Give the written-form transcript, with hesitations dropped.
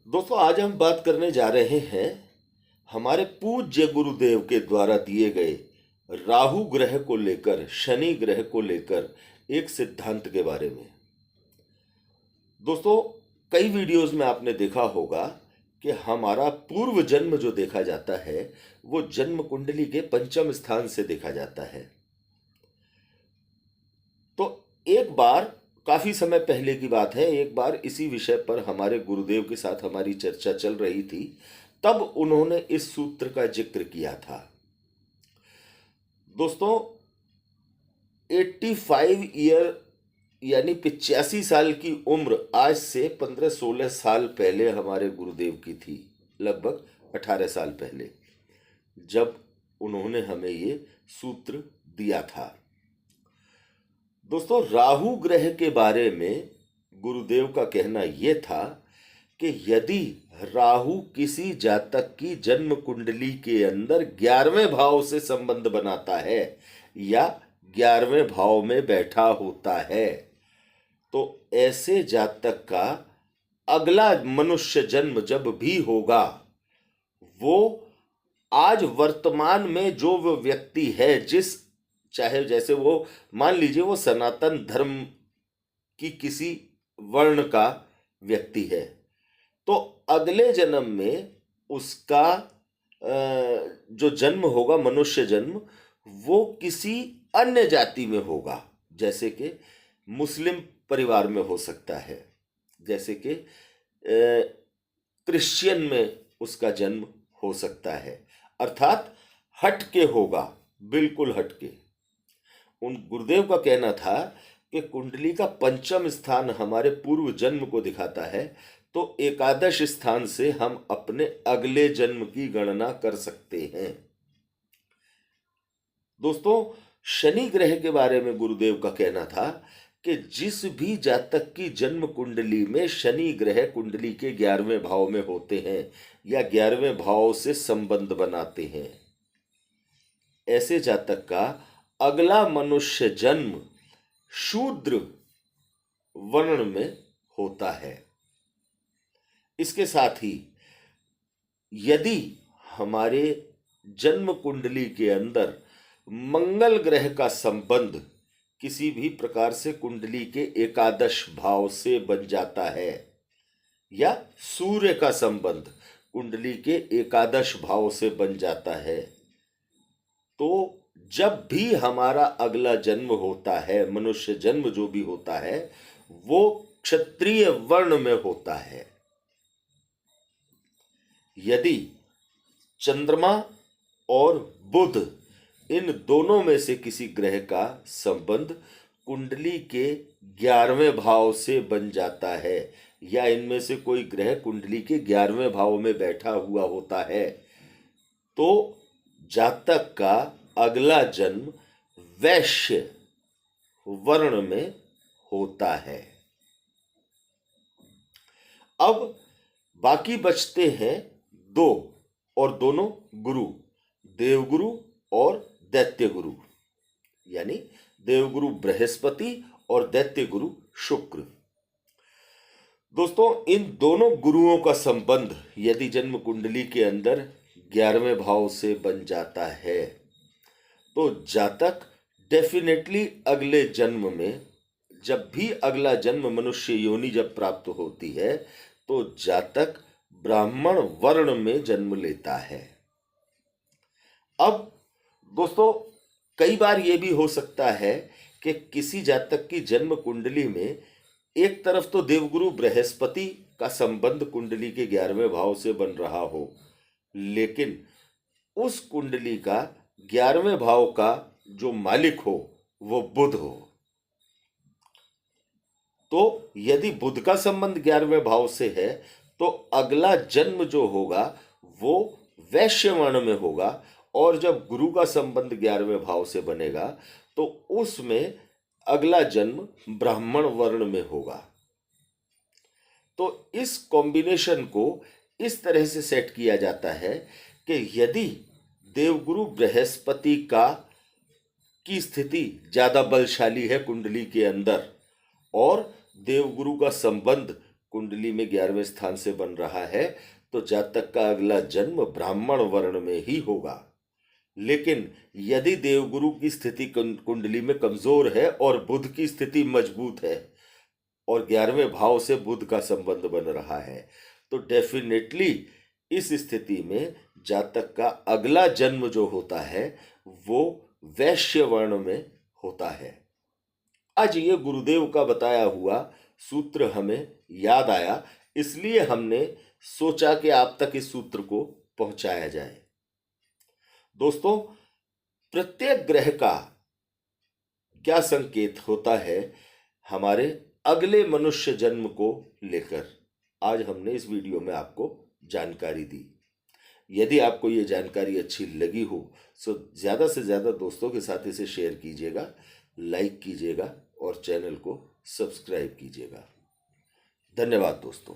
दोस्तों, आज हम बात करने जा रहे हैं हमारे पूज्य गुरुदेव के द्वारा दिए गए राहु ग्रह को लेकर, शनि ग्रह को लेकर एक सिद्धांत के बारे में। दोस्तों, कई वीडियोस में आपने देखा होगा कि हमारा पूर्व जन्म जो देखा जाता है वो जन्म कुंडली के पंचम स्थान से देखा जाता है। तो एक बार, काफी समय पहले की बात है, एक बार इसी विषय पर हमारे गुरुदेव के साथ हमारी चर्चा चल रही थी। तब उन्होंने इस सूत्र का जिक्र किया था। दोस्तों, 85 ईयर यानी 85 साल की उम्र आज से 15-16 साल पहले हमारे गुरुदेव की थी, लगभग 18 साल पहले, जब उन्होंने हमें ये सूत्र दिया था। दोस्तों, राहु ग्रह के बारे में गुरुदेव का कहना यह था कि यदि राहु किसी जातक की जन्म कुंडली के अंदर 11वें भाव से संबंध बनाता है या 11वें भाव में बैठा होता है, तो ऐसे जातक का अगला मनुष्य जन्म जब भी होगा, वो आज वर्तमान में जो वो व्यक्ति है, चाहे जैसे वो, मान लीजिए वो सनातन धर्म की किसी वर्ण का व्यक्ति है, तो अगले जन्म में उसका जो जन्म होगा, मनुष्य जन्म, वो किसी अन्य जाति में होगा। जैसे कि मुस्लिम परिवार में हो सकता है, जैसे कि क्रिश्चियन में उसका जन्म हो सकता है, अर्थात हटके होगा, बिल्कुल हटके। उन गुरुदेव का कहना था कि कुंडली का पंचम स्थान हमारे पूर्व जन्म को दिखाता है, तो एकादश स्थान से हम अपने अगले जन्म की गणना कर सकते हैं। दोस्तों, शनि ग्रह के बारे में गुरुदेव का कहना था कि जिस भी जातक की जन्म कुंडली में शनि ग्रह कुंडली के 11वें भाव में होते हैं या 11वें भाव से संबंध बनाते हैं, ऐसे जातक का अगला मनुष्य जन्म शूद्र वर्ण में होता है। इसके साथ ही यदि हमारे जन्म कुंडली के अंदर मंगल ग्रह का संबंध किसी भी प्रकार से कुंडली के एकादश भाव से बन जाता है या सूर्य का संबंध कुंडली के एकादश भाव से बन जाता है, तो जब भी हमारा अगला जन्म होता है, मनुष्य जन्म जो भी होता है, वो क्षत्रिय वर्ण में होता है। यदि चंद्रमा और बुध, इन दोनों में से किसी ग्रह का संबंध कुंडली के 11वें भाव से बन जाता है या इनमें से कोई ग्रह कुंडली के 11वें भाव में बैठा हुआ होता है, तो जातक का अगला जन्म वैश्य वर्ण में होता है। अब बाकी बचते हैं दो, और दोनों गुरु, देवगुरु और दैत्य गुरु, यानी देवगुरु बृहस्पति और दैत्य गुरु शुक्र। दोस्तों, इन दोनों गुरुओं का संबंध यदि जन्म कुंडली के अंदर 11वें भाव से बन जाता है, तो जातक डेफिनेटली अगले जन्म में, जब भी अगला जन्म मनुष्य योनि जब प्राप्त होती है, तो जातक ब्राह्मण वर्ण में जन्म लेता है। अब दोस्तों, कई बार यह भी हो सकता है कि किसी जातक की जन्म कुंडली में एक तरफ तो देवगुरु बृहस्पति का संबंध कुंडली के 11वें भाव से बन रहा हो, लेकिन उस कुंडली का 11वें भाव का जो मालिक हो वो बुध हो। तो यदि बुध का संबंध 11वें भाव से है, तो अगला जन्म जो होगा वो वैश्य वर्ण में होगा, और जब गुरु का संबंध 11वें भाव से बनेगा तो उसमें अगला जन्म ब्राह्मण वर्ण में होगा। तो इस कॉम्बिनेशन को इस तरह से सेट किया जाता है कि यदि देवगुरु बृहस्पति की स्थिति ज्यादा बलशाली है कुंडली के अंदर, और देवगुरु का संबंध कुंडली में 11वें स्थान से बन रहा है तो जातक का अगला जन्म ब्राह्मण वर्ण में ही होगा। लेकिन यदि देवगुरु की स्थिति कुंडली में कमजोर है और बुध की स्थिति मजबूत है और 11वें भाव से बुध का संबंध बन रहा है तो डेफिनेटली इस स्थिति में जातक का अगला जन्म जो होता है वो वैश्य वर्ण में होता है। आज ये गुरुदेव का बताया हुआ सूत्र हमें याद आया, इसलिए हमने सोचा कि आप तक इस सूत्र को पहुंचाया जाए। दोस्तों, प्रत्येक ग्रह का क्या संकेत होता है हमारे अगले मनुष्य जन्म को लेकर, आज हमने इस वीडियो में आपको जानकारी दी। यदि आपको ये जानकारी अच्छी लगी हो तो ज़्यादा से ज़्यादा दोस्तों के साथ इसे शेयर कीजिएगा, लाइक कीजिएगा और चैनल को सब्सक्राइब कीजिएगा। धन्यवाद दोस्तों।